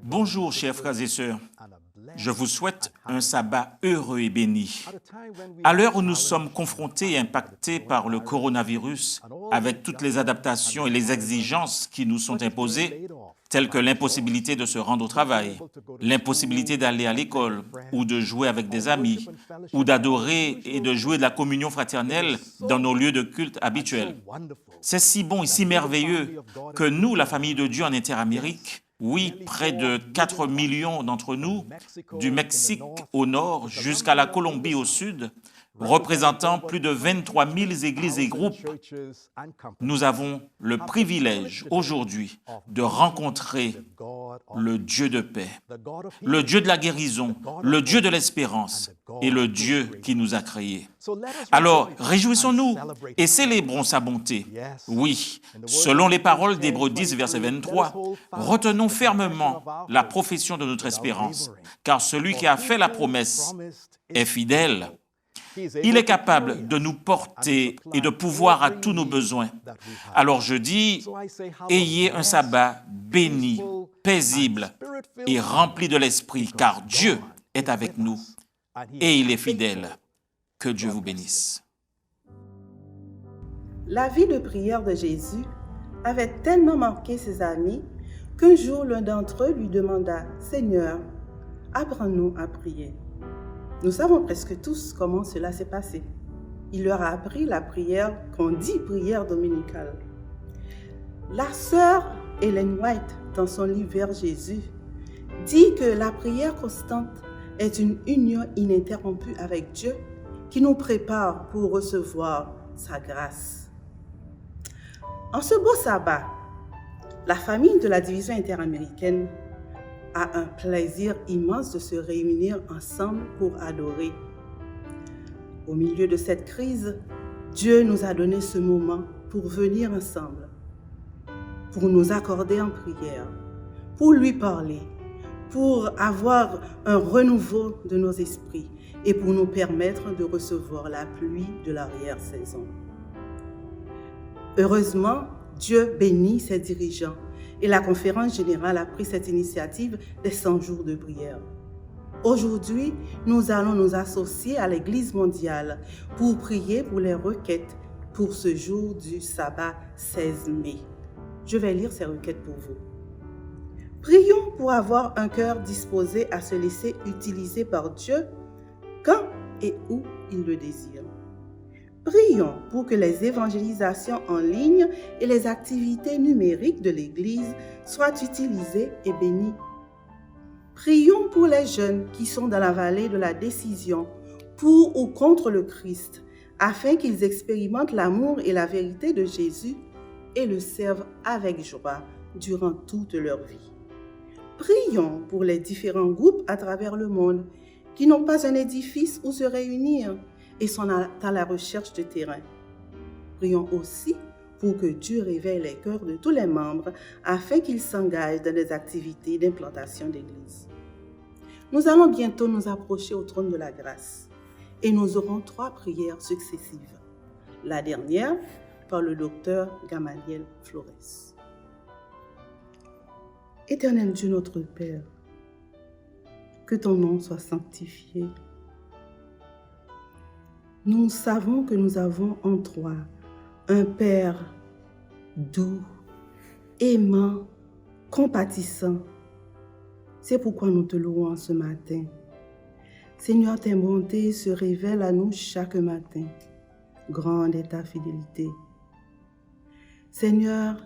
Bonjour, chers frères et sœurs. Je vous souhaite un sabbat heureux et béni. À l'heure où nous sommes confrontés et impactés par le coronavirus, avec toutes les adaptations et les exigences qui nous sont imposées, telles que l'impossibilité de se rendre au travail, l'impossibilité d'aller à l'école ou de jouer avec des amis, ou d'adorer et de jouer de la communion fraternelle dans nos lieux de culte habituels. C'est si bon et si merveilleux que nous, la famille de Dieu en Interamérique, oui, près de 4 millions d'entre nous, du Mexique au nord jusqu'à la Colombie au sud, représentant plus de 23 000 églises et groupes, nous avons le privilège aujourd'hui de rencontrer le Dieu de paix, le Dieu de la guérison, le Dieu de l'espérance et le Dieu qui nous a créés. Alors, réjouissons-nous et célébrons sa bonté. Oui, selon les paroles d'Hébreux 10, verset 23, retenons fermement la profession de notre espérance, car celui qui a fait la promesse est fidèle. Il est capable de nous porter et de pouvoir à tous nos besoins. Alors je dis, ayez un sabbat béni, paisible et rempli de l'Esprit, car Dieu est avec nous et il est fidèle. Que Dieu vous bénisse. La vie de prière de Jésus avait tellement marqué ses amis qu'un jour l'un d'entre eux lui demanda « Seigneur, apprends-nous à prier ». Nous savons presque tous comment cela s'est passé. Il leur a appris la prière qu'on dit prière dominicale. La sœur Ellen White, dans son livre Vers Jésus, dit que la prière constante est une union ininterrompue avec Dieu qui nous prépare pour recevoir sa grâce. En ce beau sabbat, la famille de la division interaméricaine a un plaisir immense de se réunir ensemble pour adorer. Au milieu de cette crise, Dieu nous a donné ce moment pour venir ensemble, pour nous accorder en prière, pour lui parler, pour avoir un renouveau de nos esprits et pour nous permettre de recevoir la pluie de l'arrière-saison. Heureusement, Dieu bénit ses dirigeants et la conférence générale a pris cette initiative des 100 jours de prière. Aujourd'hui, nous allons nous associer à l'Église mondiale pour prier pour les requêtes pour ce jour du sabbat 16 mai. Je vais lire ces requêtes pour vous. Prions pour avoir un cœur disposé à se laisser utiliser par Dieu quand et où il le désire. Prions pour que les évangélisations en ligne et les activités numériques de l'Église soient utilisées et bénies. Prions pour les jeunes qui sont dans la vallée de la décision pour ou contre le Christ, afin qu'ils expérimentent l'amour et la vérité de Jésus et le servent avec joie durant toute leur vie. Prions pour les différents groupes à travers le monde qui n'ont pas un édifice où se réunir et sont à la recherche de terrain. Prions aussi pour que Dieu réveille les cœurs de tous les membres afin qu'ils s'engagent dans des activités d'implantation d'église. Nous allons bientôt nous approcher au trône de la grâce et nous aurons 3 prières successives. La dernière par le docteur Gamaliel Flores. Éternel Dieu notre Père, que ton nom soit sanctifié. Nous savons que nous avons en toi un Père doux, aimant, compatissant. C'est pourquoi nous te louons ce matin. Seigneur, tes bontés se révèlent à nous chaque matin. Grande est ta fidélité. Seigneur,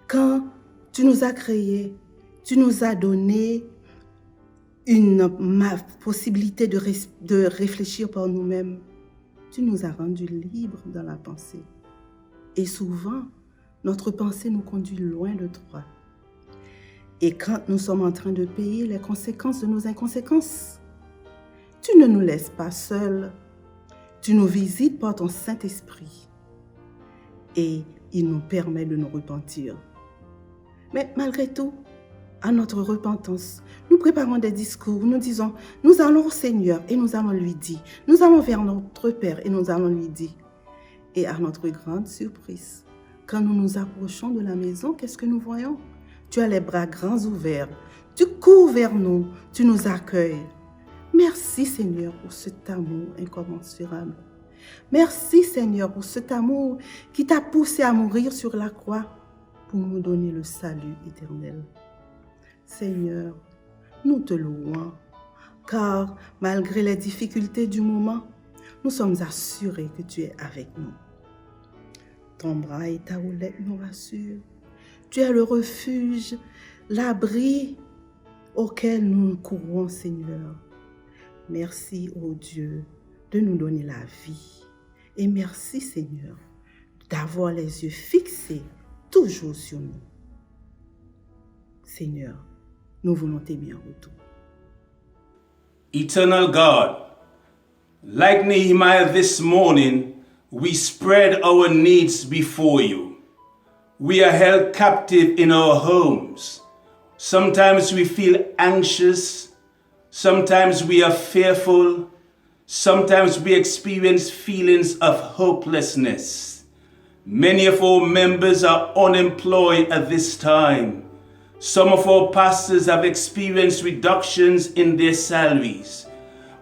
quand tu nous as créés, tu nous as donné une possibilité de réfléchir par nous-mêmes. Tu nous as rendus libres dans la pensée. Et souvent, notre pensée nous conduit loin de toi. Et quand nous sommes en train de payer les conséquences de nos inconséquences, tu ne nous laisses pas seuls. Tu nous visites par ton Saint-Esprit. Et il nous permet de nous repentir. Mais malgré tout, à notre repentance, nous préparons des discours, nous disons, nous allons au Seigneur et nous allons lui dire, nous allons vers notre Père et nous allons lui dire. Et à notre grande surprise, quand nous nous approchons de la maison, qu'est-ce que nous voyons? Tu as les bras grands ouverts. Tu cours vers nous, tu nous accueilles. Merci Seigneur pour cet amour incommensurable. Merci Seigneur pour cet amour qui t'a poussé à mourir sur la croix pour nous donner le salut éternel. Seigneur, nous te louons, car malgré les difficultés du moment, nous sommes assurés que tu es avec nous. Ton bras et ta houlette nous rassurent. Tu es le refuge, l'abri auquel nous courons, Seigneur. Merci, ô Dieu, de nous donner la vie. Et merci, Seigneur, d'avoir les yeux fixés toujours sur nous. Seigneur, nous voulons t'aimer en retour. Eternal God, like Nehemiah this morning, we spread our needs before you. We are held captive in our homes. Sometimes we feel anxious. Sometimes we are fearful. Sometimes we experience feelings of hopelessness. Many of our members are unemployed at this time. Some of our pastors have experienced reductions in their salaries.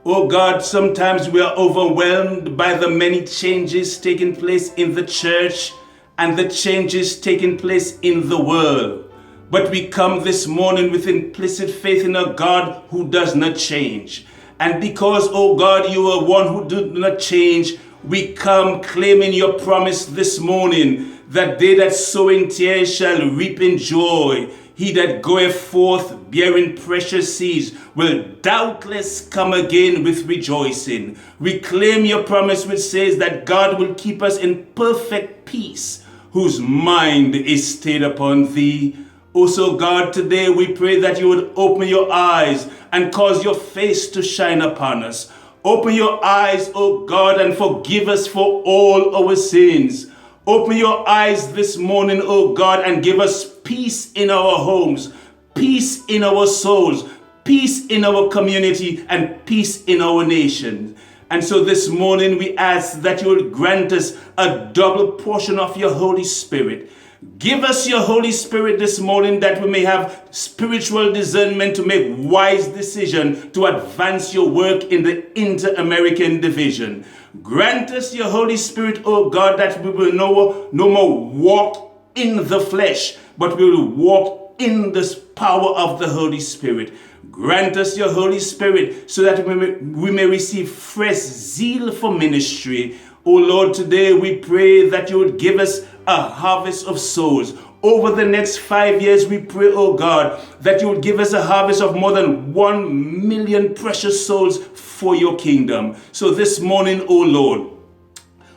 Oh God, sometimes we are overwhelmed by the many changes taking place in the church and the changes taking place in the world. But we come this morning with implicit faith in a God who does not change. And because, oh God, you are one who does not change, we come claiming your promise this morning that they that sow in tears shall reap in joy. He that goeth forth bearing precious seeds will doubtless come again with rejoicing. We claim your promise which says that God will keep us in perfect peace, whose mind is stayed upon thee. Also, God, today we pray that you would open your eyes and cause your face to shine upon us. Open your eyes, O God, and forgive us for all our sins. Open your eyes this morning, O God, and give us peace in our homes, peace in our souls, peace in our community, and peace in our nation. And so this morning we ask that you will grant us a double portion of your Holy Spirit. Give us your Holy Spirit this morning that we may have spiritual discernment to make wise decisions to advance your work in the Inter-American Division. Grant us your Holy Spirit, O God, that we will no more walk in the flesh, but we will walk in the power of the Holy Spirit. Grant us your Holy Spirit so that we may receive fresh zeal for ministry. O Lord, today we pray that you would give us a harvest of souls. Over the next 5 years, we pray, oh God, that you would give us a harvest of more than 1 million precious souls for your kingdom. So this morning, oh Lord,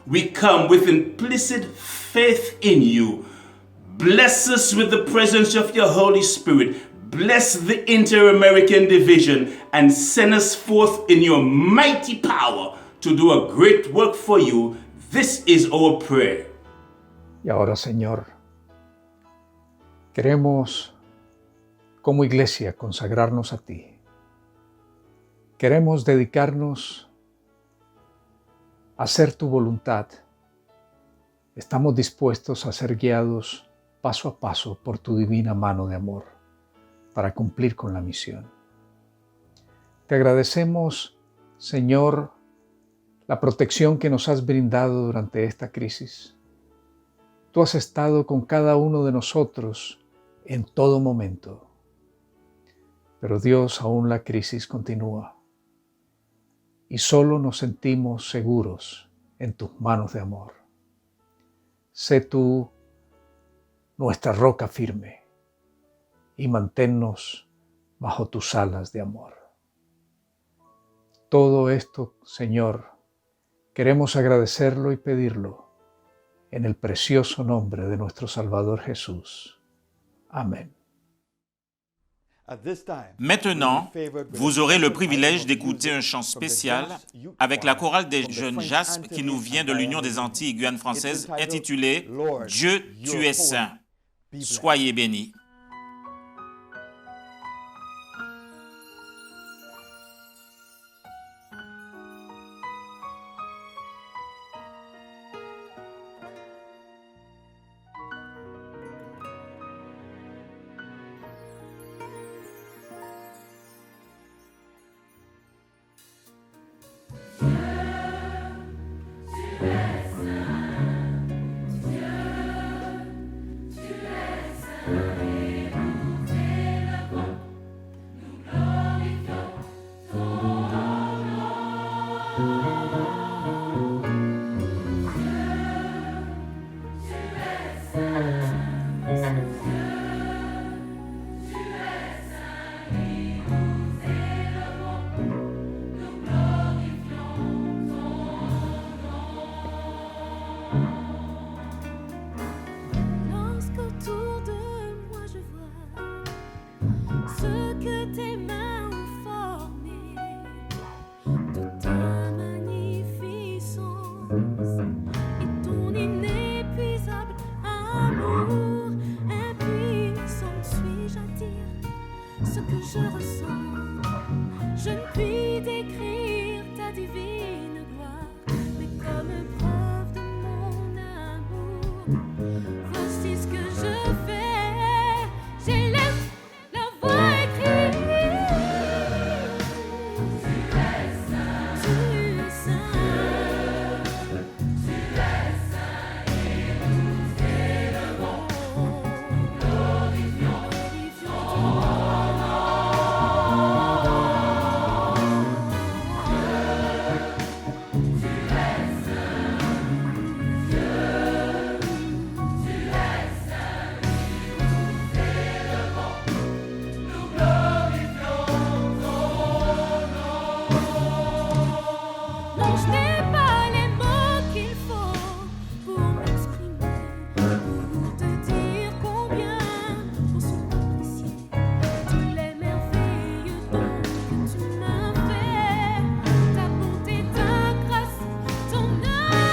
we come with implicit faith in you. Bless us with the presence of your Holy Spirit. Bless the Inter-American Division and send us forth in your mighty power to do a great work for you. This is our prayer. Y ahora, Señor, queremos como iglesia consagrarnos a ti. Queremos dedicarnos a hacer tu voluntad. Estamos dispuestos a ser guiados paso a paso por tu divina mano de amor para cumplir con la misión. Te agradecemos, Señor, la protección que nos has brindado durante esta crisis. Tú has estado con cada uno de nosotros en todo momento. Pero Dios, aún la crisis continúa y solo nos sentimos seguros en tus manos de amor. Sé tú nuestra roca firme y manténnos bajo tus alas de amor. Todo esto, Señor, queremos agradecerlo y pedirlo en el precioso nombre de nuestro Salvador Jesús. Amén. Maintenant, vous aurez le privilège d'écouter un chant spécial avec la chorale des jeunes Jaspe qui nous vient de l'Union des Antilles et Guyane française intitulé « Dieu, tu es saint ». Soyez bénis. Lorsqu'autour de moi je vois ce que tes mains ont formé, toute ta magnificence et ton inépuisable amour. Impuissante suis-je à dire ce que je ressens. Je ne puis décrire ta divine gloire, mais comme preuve de mon amour, voici ce que je fais. J'élève la voix et crie. Tu es saint, tu es saint, tu es saint, et nous élevons, nous glorifions ton nom. Non, je n'ai pas les mots qu'il faut pour m'exprimer, pour te dire combien on sont appréciés tous les merveilleux dons que tu m'as fait, ta bonté, ta grâce, ton amour.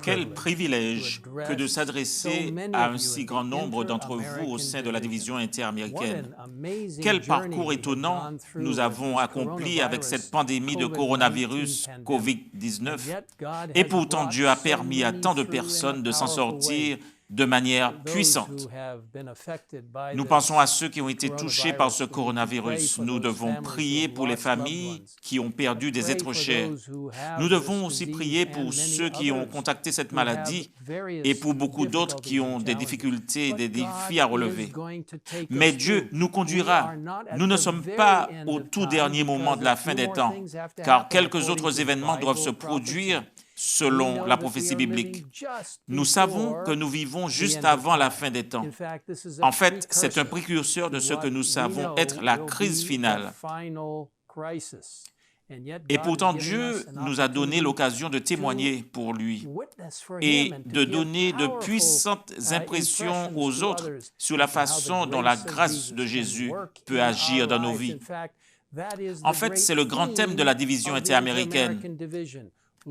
Quel privilège que de s'adresser à un si grand nombre d'entre vous au sein de la division interaméricaine. Quel parcours étonnant nous avons accompli avec cette pandémie de coronavirus COVID-19. Et pourtant, Dieu a permis à tant de personnes de s'en sortir de manière puissante. Nous pensons à ceux qui ont été touchés par ce coronavirus. Nous devons prier pour les familles qui ont perdu des êtres chers. Nous devons aussi prier pour ceux qui ont contacté cette maladie et pour beaucoup d'autres qui ont des difficultés et des défis à relever. Mais Dieu nous conduira. Nous ne sommes pas au tout dernier moment de la fin des temps, car quelques autres événements doivent se produire selon la prophétie biblique. Nous savons que nous vivons juste avant la fin des temps. En fait, c'est un précurseur de ce que nous savons être la crise finale. Et pourtant, Dieu nous a donné l'occasion de témoigner pour lui et de donner de puissantes impressions aux autres sur la façon dont la grâce de Jésus peut agir dans nos vies. En fait, c'est le grand thème de la division interaméricaine.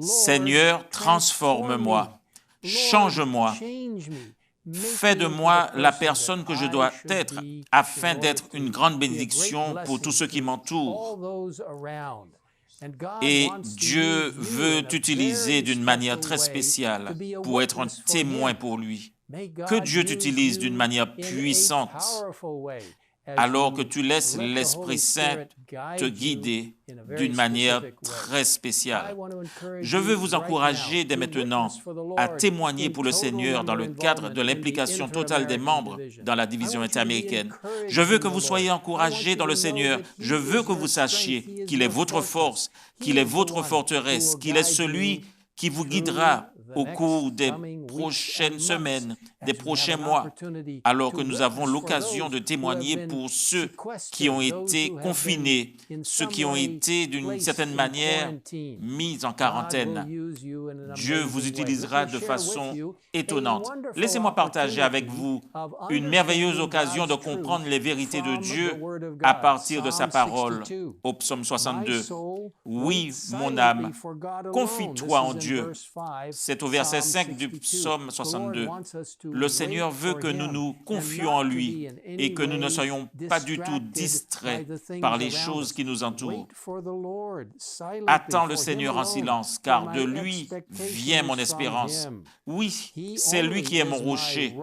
Seigneur, transforme-moi, change-moi, fais de moi la personne que je dois être afin d'être une grande bénédiction pour tous ceux qui m'entourent. Et Dieu veut t'utiliser d'une manière très spéciale pour être un témoin pour lui. Que Dieu t'utilise d'une manière puissante alors que tu laisses l'Esprit Saint te guider d'une manière très spéciale. Je veux vous encourager dès maintenant à témoigner pour le Seigneur dans le cadre de l'implication totale des membres dans la division interaméricaine. Je veux que vous soyez encouragés dans le Seigneur. Je veux que vous sachiez qu'il est votre force, qu'il est votre forteresse, qu'il est celui qui vous guidera au cours des prochaines semaines, des prochains mois, alors que nous avons l'occasion de témoigner pour ceux qui ont été confinés, ceux qui ont été d'une certaine manière mis en quarantaine. Dieu vous utilisera de façon étonnante. Laissez-moi partager avec vous une merveilleuse occasion de comprendre les vérités de Dieu à partir de sa parole au psaume 62. Oui, mon âme, confie-toi en Dieu. C'est au verset 5 du psaume 62. Le Seigneur veut que nous nous confions en lui et que nous ne soyons pas du tout distraits par les choses qui nous entourent. Attends le Seigneur en silence, car de lui vient mon espérance. Oui, c'est lui qui est mon rocher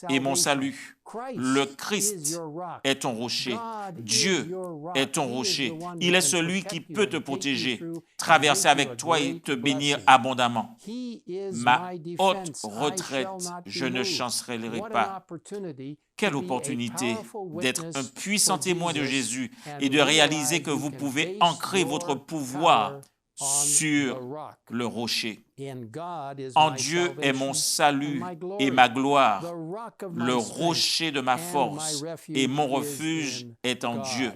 et mon salut. Le Christ est ton rocher. Dieu est ton rocher. Il est celui qui peut te protéger, traverser avec toi et te bénir abondamment. Ma haute retraite, je ne chancellerai pas. Quelle opportunité d'être un puissant témoin de Jésus et de réaliser que vous pouvez ancrer votre pouvoir sur le rocher. En Dieu est mon salut et ma gloire. Le rocher de ma force et mon refuge est en Dieu.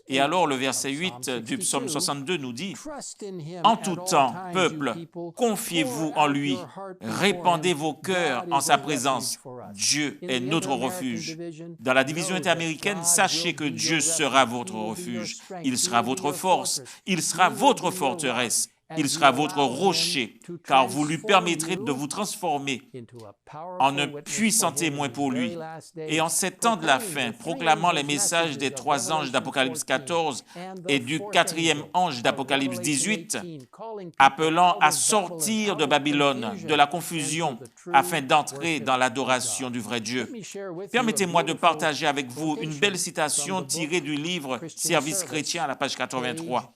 Et alors le verset 8 du psaume 62 nous dit « En tout temps, peuple, confiez-vous en lui, répandez vos cœurs en sa présence. Dieu est notre refuge. » Dans la division interaméricaine, sachez que Dieu sera votre refuge. Il sera votre force, il sera votre forteresse. Il sera votre rocher, car vous lui permettrez de vous transformer en un puissant témoin pour lui. Et en ces temps de la fin, proclamant les messages des 3 anges d'Apocalypse 14 et du 4e ange d'Apocalypse 18, appelant à sortir de Babylone, de la confusion, afin d'entrer dans l'adoration du vrai Dieu. Permettez-moi de partager avec vous une belle citation tirée du livre « Service chrétien » à la page 83.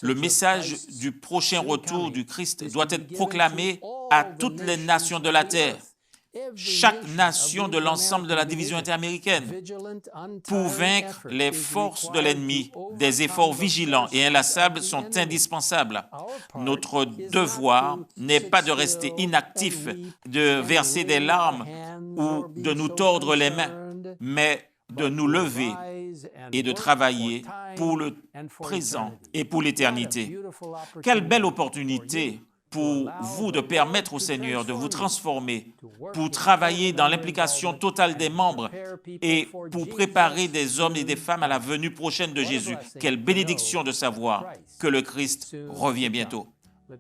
Le message du prochain retour du Christ doit être proclamé à toutes les nations de la terre, chaque nation de l'ensemble de la division interaméricaine. Pour vaincre les forces de l'ennemi, des efforts vigilants et inlassables sont indispensables. Notre devoir n'est pas de rester inactif, de verser des larmes ou de nous tordre les mains, mais de nous lever et de travailler pour le présent et pour l'éternité. Quelle belle opportunité pour vous de permettre au Seigneur de vous transformer, pour travailler dans l'implication totale des membres et pour préparer des hommes et des femmes à la venue prochaine de Jésus. Quelle bénédiction de savoir que le Christ revient bientôt.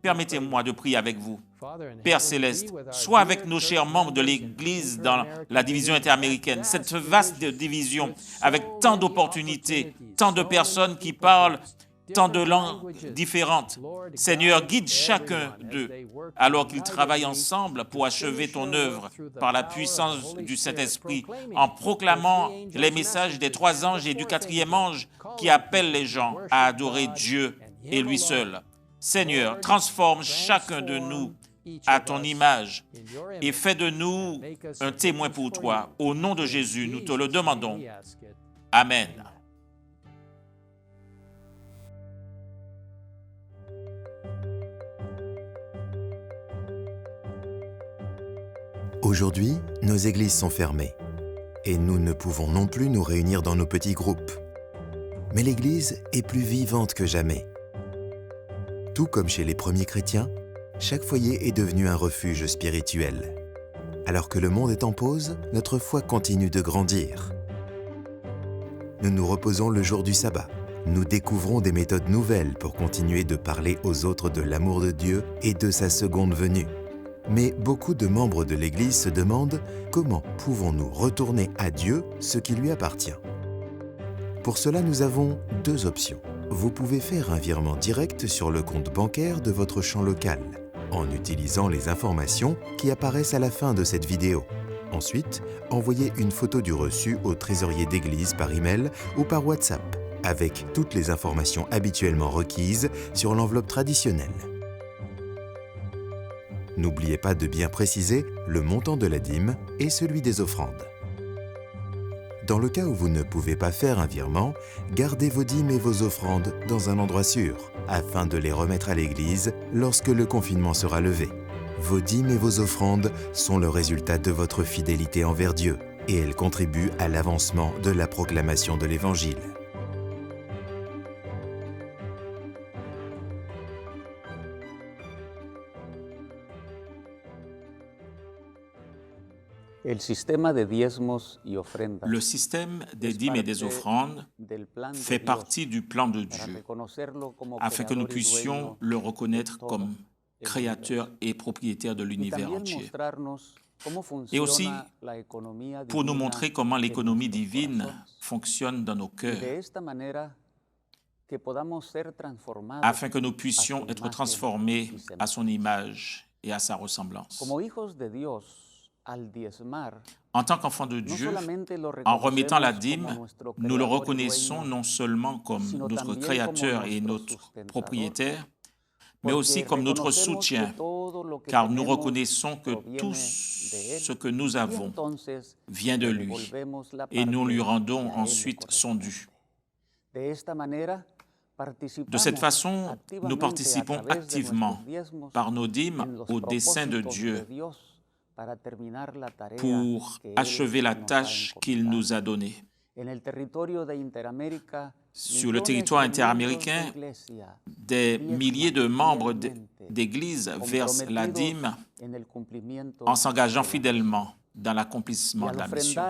Permettez-moi de prier avec vous. Père Céleste, sois avec nos chers membres de l'Église dans la division interaméricaine, cette vaste division avec tant d'opportunités, tant de personnes qui parlent tant de langues différentes. Seigneur, guide chacun d'eux alors qu'ils travaillent ensemble pour achever ton œuvre par la puissance du Saint-Esprit en proclamant les messages des 3 anges et du 4e ange qui appellent les gens à adorer Dieu et lui seul. Seigneur, transforme chacun de nous à ton image et fais de nous un témoin pour toi. Au nom de Jésus, nous te le demandons. Amen. Aujourd'hui, nos églises sont fermées et nous ne pouvons non plus nous réunir dans nos petits groupes. Mais l'Église est plus vivante que jamais. Tout comme chez les premiers chrétiens, chaque foyer est devenu un refuge spirituel. Alors que le monde est en pause, notre foi continue de grandir. Nous nous reposons le jour du sabbat. Nous découvrons des méthodes nouvelles pour continuer de parler aux autres de l'amour de Dieu et de sa seconde venue. Mais beaucoup de membres de l'Église se demandent comment pouvons-nous retourner à Dieu ce qui lui appartient. Pour cela, nous avons 2 options. Vous pouvez faire un virement direct sur le compte bancaire de votre champ local en utilisant les informations qui apparaissent à la fin de cette vidéo. Ensuite, envoyez une photo du reçu au trésorier d'église par email ou par WhatsApp avec toutes les informations habituellement requises sur l'enveloppe traditionnelle. N'oubliez pas de bien préciser le montant de la dîme et celui des offrandes. Dans le cas où vous ne pouvez pas faire un virement, gardez vos dîmes et vos offrandes dans un endroit sûr, afin de les remettre à l'église lorsque le confinement sera levé. Vos dîmes et vos offrandes sont le résultat de votre fidélité envers Dieu, et elles contribuent à l'avancement de la proclamation de l'Évangile. Le système des dîmes et des offrandes fait partie du plan de Dieu, afin que nous puissions le reconnaître comme créateur et propriétaire de l'univers entier. Et aussi pour nous montrer comment l'économie divine fonctionne dans nos cœurs, afin que nous puissions être transformés à son image et à sa ressemblance. En tant qu'enfants de Dieu, en remettant la dîme, nous le reconnaissons non seulement comme notre Créateur et notre propriétaire, mais aussi comme notre soutien, car nous reconnaissons que tout ce que nous avons vient de lui, et nous lui rendons ensuite son dû. De cette façon, nous participons activement par nos dîmes au dessein de Dieu, pour achever la tâche qu'il nous a donnée. Sur le territoire interaméricain, des milliers de membres d'Église versent la dîme en s'engageant fidèlement dans l'accomplissement de la mission.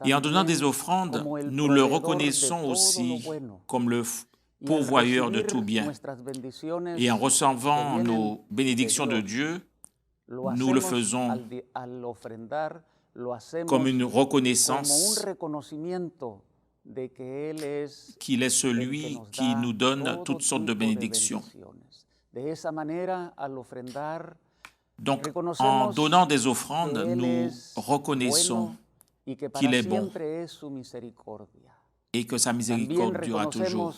Et en donnant des offrandes, nous le reconnaissons aussi comme le pourvoyeur de tout bien. Et en recevant nos bénédictions de Dieu, nous le faisons comme une reconnaissance qu'il est celui qui nous donne toutes sortes de bénédictions. Donc, en donnant des offrandes, nous reconnaissons qu'il est bon et que sa miséricorde durera toujours.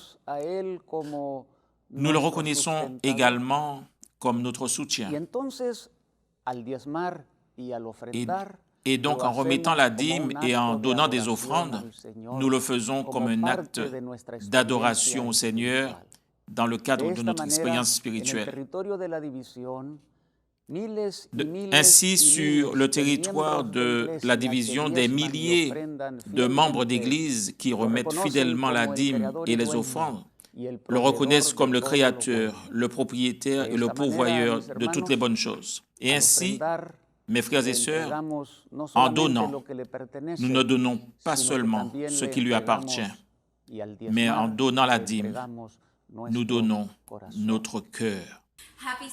Nous le reconnaissons également comme notre soutien. Et donc, en remettant la dîme et en donnant des offrandes, nous le faisons comme un acte d'adoration au Seigneur dans le cadre de notre expérience spirituelle. Ainsi, sur le territoire de la division, des milliers de membres d'Église qui remettent fidèlement la dîme et les offrandes le reconnaissent comme le créateur, le propriétaire et le pourvoyeur de toutes les bonnes choses. Et ainsi, mes frères et sœurs, en donnant, nous ne donnons pas seulement ce qui lui appartient, mais en donnant la dîme, nous donnons notre cœur.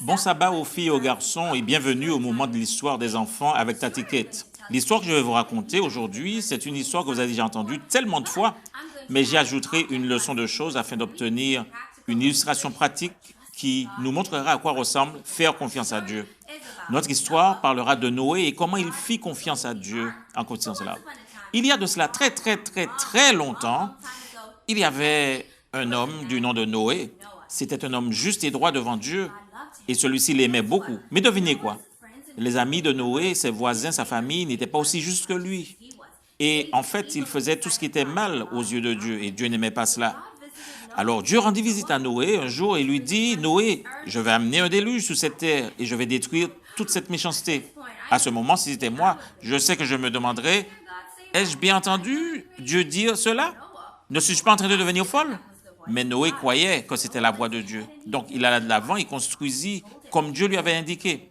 Bon sabbat aux filles et aux garçons et bienvenue au moment de l'histoire des enfants avec Tati Kate. L'histoire que je vais vous raconter aujourd'hui, c'est une histoire que vous avez déjà entendue tellement de fois, mais j'y ajouterai une leçon de choses afin d'obtenir une illustration pratique qui nous montrera à quoi ressemble faire confiance à Dieu. Notre histoire parlera de Noé et comment il fit confiance à Dieu en continuant cela. Il y a de cela très longtemps, il y avait un homme du nom de Noé. C'était un homme juste et droit devant Dieu et celui-ci l'aimait beaucoup. Mais devinez quoi? Les amis de Noé, ses voisins, sa famille n'étaient pas aussi justes que lui. Et en fait, il faisait tout ce qui était mal aux yeux de Dieu et Dieu n'aimait pas cela. Alors Dieu rendit visite à Noé un jour et lui dit « Noé, je vais amener un déluge sur cette terre et je vais détruire toute cette méchanceté. » À ce moment, si c'était moi, je sais que je me demanderais « Ai-je bien entendu Dieu dire cela? Ne suis-je pas en train de devenir folle? » Mais Noé croyait que c'était la voix de Dieu. Donc il alla de l'avant et construisit comme Dieu lui avait indiqué.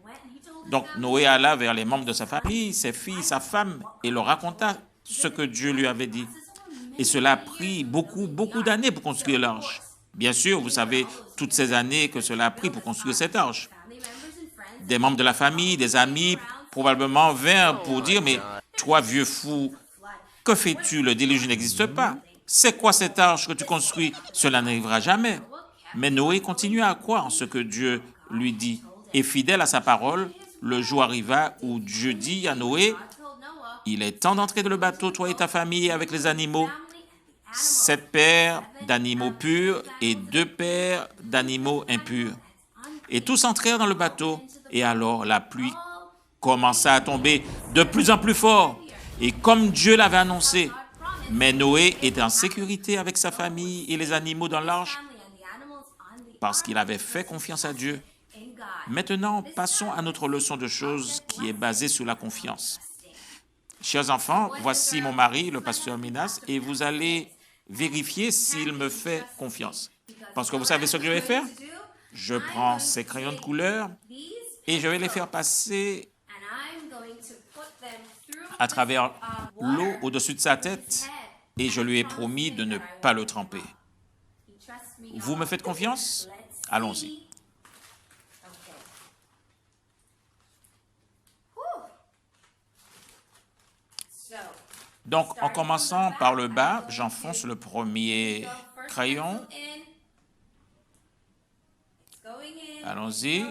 Donc Noé alla vers les membres de sa famille, ses filles, sa femme et leur raconta ce que Dieu lui avait dit. Et cela a pris beaucoup d'années pour construire l'arche. Bien sûr, vous savez toutes ces années que cela a pris pour construire cette arche. Des membres de la famille, des amis, probablement vinrent pour dire « Mais toi, vieux fou, que fais-tu? Le déluge n'existe pas. C'est quoi cette arche que tu construis? Cela n'arrivera jamais. » Mais Noé continua à croire en ce que Dieu lui dit. Et fidèle à sa parole, le jour arriva où Dieu dit à Noé « Il est temps d'entrer dans le bateau, toi et ta famille, avec les animaux. 7 paires d'animaux purs et 2 paires d'animaux impurs. » Et tous entrèrent dans le bateau. Et alors la pluie commença à tomber de plus en plus fort. Et comme Dieu l'avait annoncé, mais Noé était en sécurité avec sa famille et les animaux dans l'arche parce qu'il avait fait confiance à Dieu. Maintenant, passons à notre leçon de choses qui est basée sur la confiance. Chers enfants, voici mon mari, le pasteur Minas, et vous allez vérifier s'il me fait confiance. Parce que vous savez ce que je vais faire? Je prends ces crayons de couleur et je vais les faire passer à travers l'eau au-dessus de sa tête et je lui ai promis de ne pas le tremper. Vous me faites confiance? Allons-y. Donc, en commençant par le bas, j'enfonce le premier crayon. Allons-y.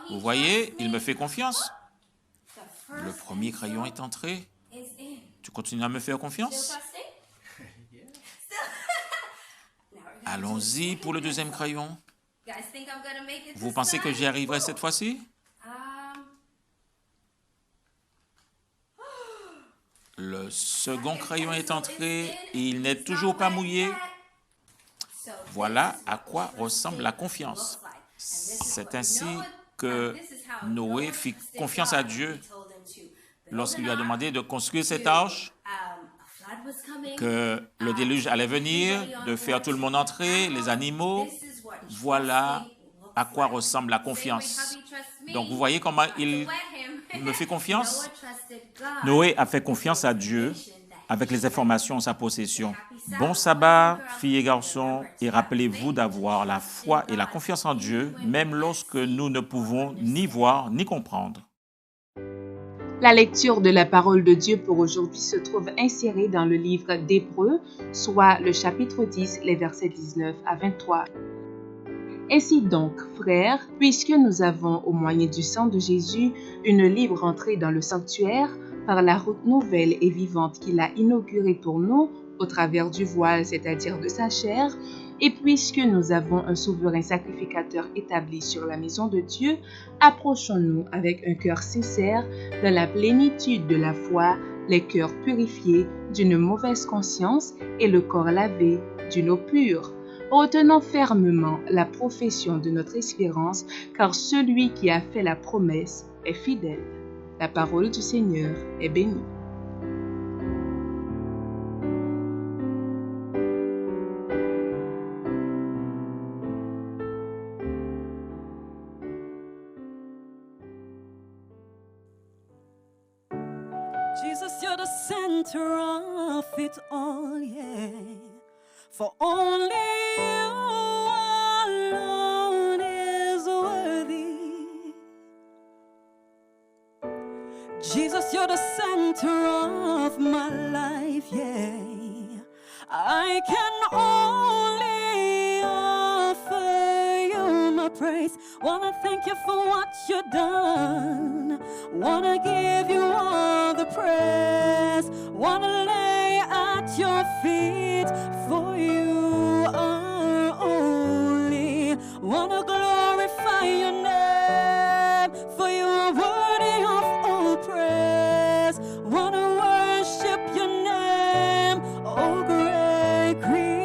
Vous voyez, il me fait confiance. Le premier crayon est entré. Tu continues à me faire confiance? Allons-y pour le deuxième crayon. Vous pensez que j'y arriverai cette fois-ci? Le second crayon est entré et il n'est toujours pas mouillé. Voilà à quoi ressemble la confiance. C'est ainsi que Noé fit confiance à Dieu lorsqu'il lui a demandé de construire cette arche, que le déluge allait venir, de faire tout le monde entrer, les animaux. Voilà à quoi ressemble la confiance. Donc, vous voyez comment il me fait confiance? Noé a fait confiance à Dieu avec les informations en sa possession. Bon sabbat, filles et garçons, et rappelez-vous d'avoir la foi et la confiance en Dieu, même lorsque nous ne pouvons ni voir ni comprendre. La lecture de la parole de Dieu pour aujourd'hui se trouve insérée dans le livre d'Hébreux, soit le chapitre 10, les versets 19 à 23. Ainsi donc, frères, puisque nous avons, au moyen du sang de Jésus, une libre entrée dans le sanctuaire, par la route nouvelle et vivante qu'il a inaugurée pour nous, au travers du voile, c'est-à-dire de sa chair, et puisque nous avons un souverain sacrificateur établi sur la maison de Dieu, approchons-nous avec un cœur sincère, dans la plénitude de la foi, les cœurs purifiés d'une mauvaise conscience et le corps lavé d'une eau pure. Retenons fermement la profession de notre espérance, car celui qui a fait la promesse est fidèle. La parole du Seigneur est bénie. center of it all, yeah. For only you alone is worthy. Jesus, you're the center of my life, yeah. I can only offer you my praise. Wanna thank you for what you've done. Wanna give you all the praise. Wanna lay at your feet, for you are holy. Wanna glorify your name, for you are worthy of all praise. Wanna worship your name, oh great Creator.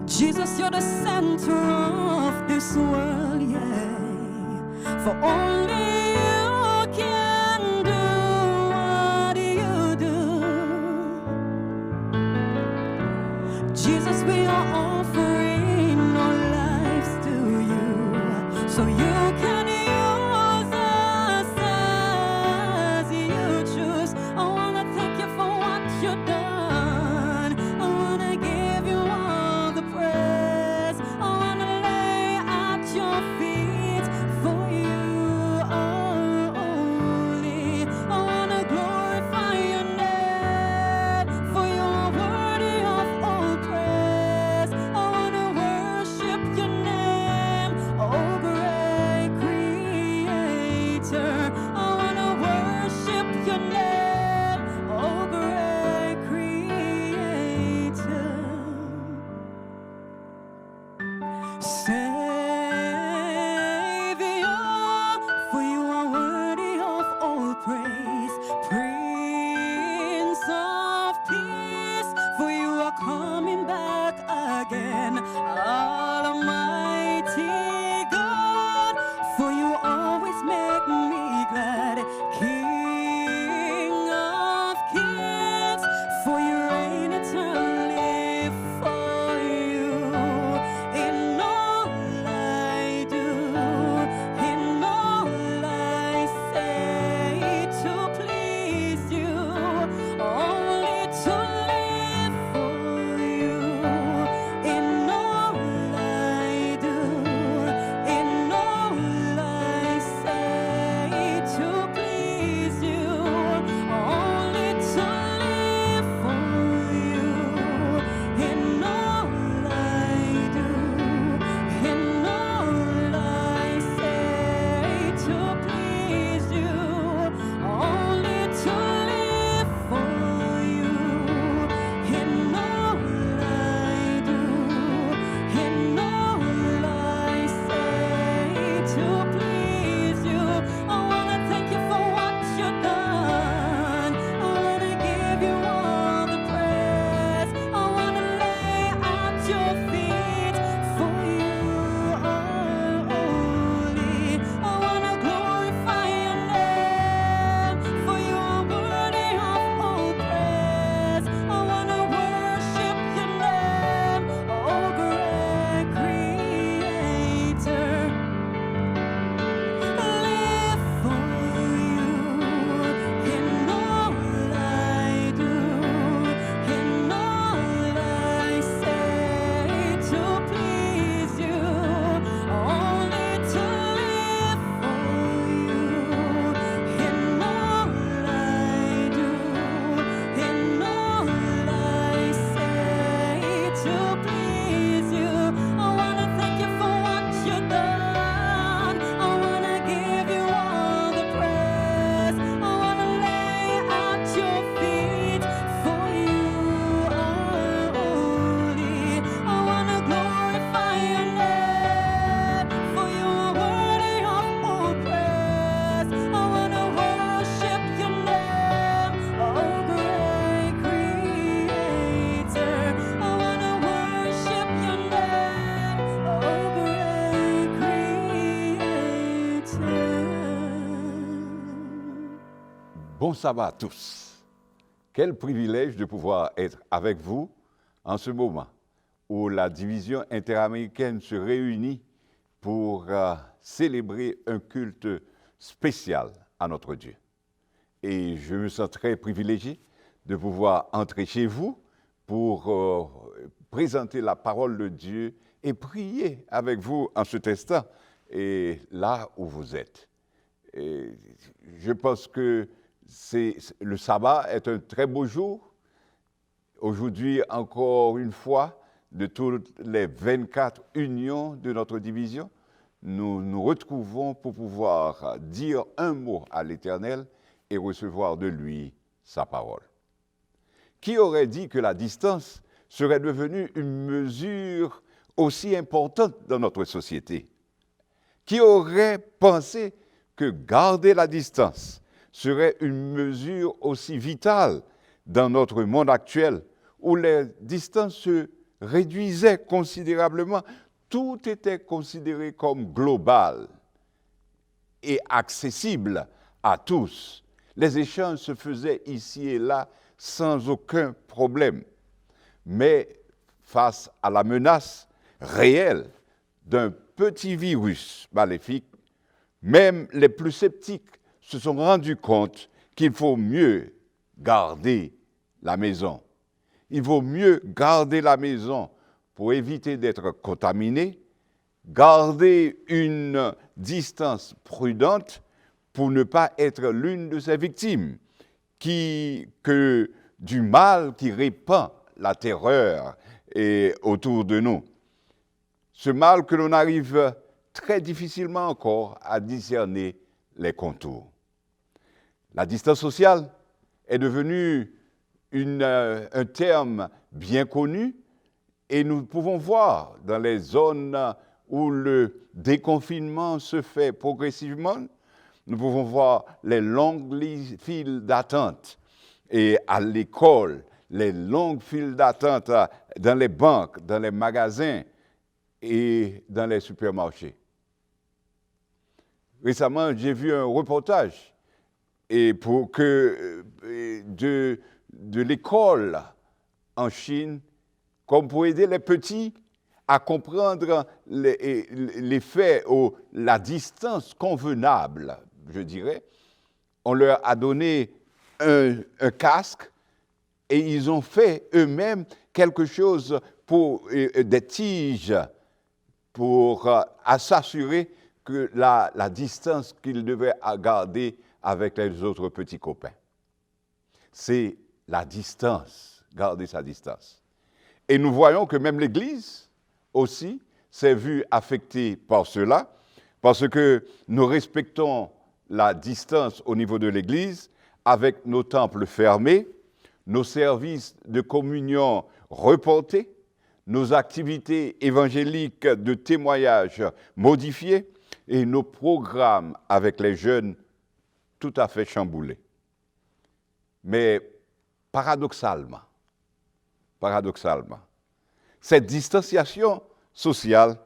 Jesus, you're the center of this world, yeah. For only you can do what you do. Jesus, we are offering our lives to you, so you can use us as you choose. I wanna thank you for what you've done. I wanna give you all the praise. I wanna lay at your feet, for you are holy. I wanna glorify your name, for you are worthy of all praise. I wanna worship your name, oh great Creator. I wanna worship your name, oh great Creator. Savior, for you are worthy of all praise. Prince of Peace, for you are coming back again. Almighty God, for you always make me glad. King of Kings, for you reign eternally. For you, in all I do, in all I say, to please you, only to live for you. In all I do, in all I say, to please you, only to live for you. In all I do, in all I say, to please you, only to live for you. In all I do, in all I say, to please you. I wanna thank you for what you've done. I wanna give you all the praise. I wanna lay at your feet, for you are holy. I wanna glorify your name, for you are worthy of all praise. I wanna worship your name, oh great Creator. Live for you in all I do, in all I say, to please you, only to live for you. In all I do, in all I say, to please you. I wanna thank you for what you've done. I wanna give you all the praise. I wanna lay at your feet, for you are holy. I wanna glorify your name, for you are worthy of all praise. I wanna worship your name, oh great Creator. I wanna worship your name, oh great Creator. Bon sabbat à tous. Quel privilège de pouvoir être avec vous en ce moment où la division interaméricaine se réunit pour célébrer un culte spécial à notre Dieu. Et je me sens très privilégié de pouvoir entrer chez vous pour présenter la parole de Dieu et prier avec vous en ce instant et là où vous êtes. Et je pense que le sabbat est un très beau jour. Aujourd'hui, encore une fois, de toutes les 24 unions de notre division, nous nous retrouvons pour pouvoir dire un mot à l'Éternel et recevoir de lui sa parole. Qui aurait dit que la distance serait devenue une mesure aussi importante dans notre société? Qui aurait pensé que garder la distance serait une mesure aussi vitale dans notre monde actuel où les distances se réduisaient considérablement? Tout était considéré comme global et accessible à tous. Les échanges se faisaient ici et là sans aucun problème. Mais face à la menace réelle d'un petit virus maléfique, même les plus sceptiques se sont rendus compte qu'il faut mieux garder la maison. Il vaut mieux garder la maison pour éviter d'être contaminé, garder une distance prudente pour ne pas être l'une de ces victimes du mal qui répand la terreur autour de nous. Ce mal que l'on arrive très difficilement encore à discerner les contours. La distance sociale est devenue un terme bien connu et nous pouvons voir dans les zones où le déconfinement se fait progressivement, nous pouvons voir les longues files d'attente et à l'école, les longues files d'attente dans les banques, dans les magasins et dans les supermarchés. Récemment, j'ai vu un reportage de l'école en Chine, comme pour aider les petits à comprendre les faits ou la distance convenable, je dirais. On leur a donné un casque et ils ont fait eux-mêmes quelque chose pour des tiges pour s'assurer que la distance qu'ils devaient garder avec les autres petits copains. C'est la distance, garder sa distance. Et nous voyons que même l'Église aussi s'est vue affectée par cela, parce que nous respectons la distance au niveau de l'Église avec nos temples fermés, nos services de communion reportés, nos activités évangéliques de témoignage modifiées et nos programmes avec les jeunes tout à fait chamboulés. Mais paradoxalement, cette distanciation sociale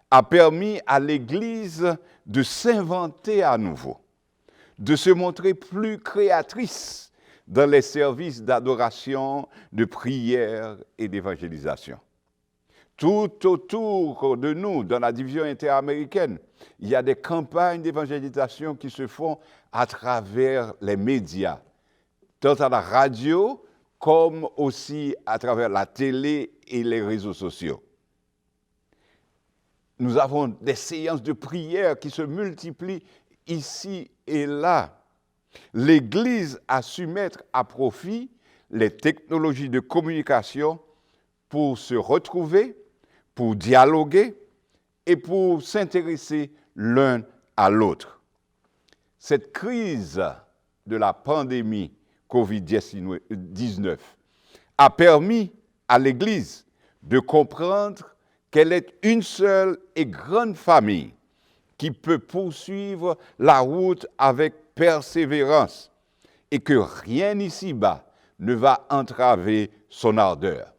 a permis à l'Église de s'inventer à nouveau, de se montrer plus créatrice dans les services d'adoration, de prière et d'évangélisation. Tout autour de nous, dans la division interaméricaine, il y a des campagnes d'évangélisation qui se font à travers les médias, tant à la radio comme aussi à travers la télé et les réseaux sociaux. Nous avons des séances de prière qui se multiplient ici et là. L'Église a su mettre à profit les technologies de communication pour se retrouver, pour dialoguer et pour s'intéresser l'un à l'autre. Cette crise de la pandémie COVID-19 a permis à l'Église de comprendre qu'elle est une seule et grande famille qui peut poursuivre la route avec persévérance et que rien ici-bas ne va entraver son ardeur.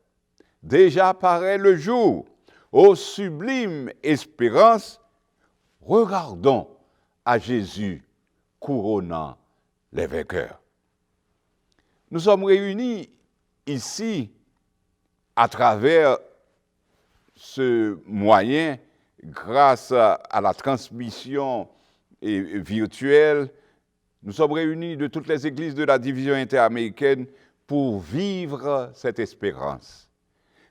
Déjà paraît le jour, ô sublime espérance, regardons à Jésus couronnant les vainqueurs. Nous sommes réunis ici à travers ce moyen grâce à la transmission virtuelle, nous sommes réunis de toutes les églises de la division interaméricaine pour vivre cette espérance,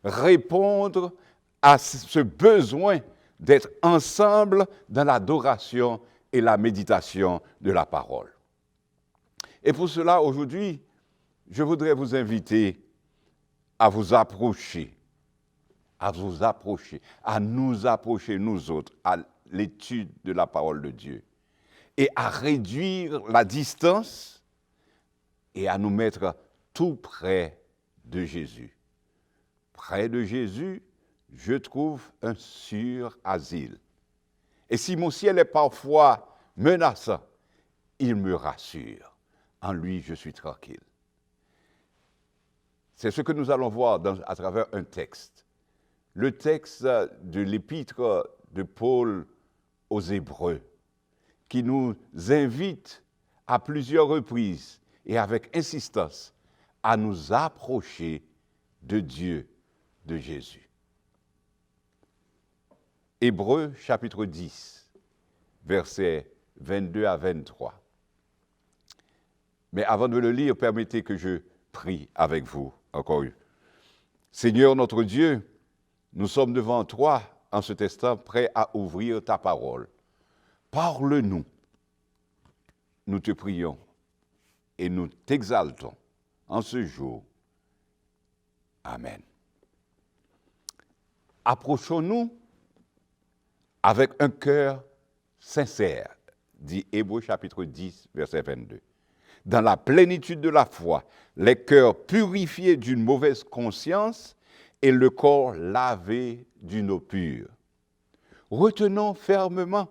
répondre à ce besoin d'être ensemble dans l'adoration et la méditation de la parole. Et pour cela, aujourd'hui, je voudrais vous inviter à vous approcher, à nous approcher, nous autres, à l'étude de la parole de Dieu, et à réduire la distance et à nous mettre tout près de Jésus. Près de Jésus, je trouve un sûr asile. Et si mon ciel est parfois menaçant, il me rassure. En lui, je suis tranquille. C'est ce que nous allons voir à travers un texte. Le texte de l'épître de Paul aux Hébreux, qui nous invite à plusieurs reprises et avec insistance à nous approcher de Dieu, de Jésus. Hébreux chapitre 10, versets 22 à 23. Mais avant de le lire, permettez que je prie avec vous encore une. Seigneur notre Dieu, nous sommes devant toi en ce instant prêts à ouvrir ta parole. Parle-nous, nous te prions et nous t'exaltons en ce jour. Amen. Approchons-nous avec un cœur sincère, dit Hébreux chapitre 10, verset 22. Dans la plénitude de la foi, les cœurs purifiés d'une mauvaise conscience et le corps lavé d'une eau pure. Retenons fermement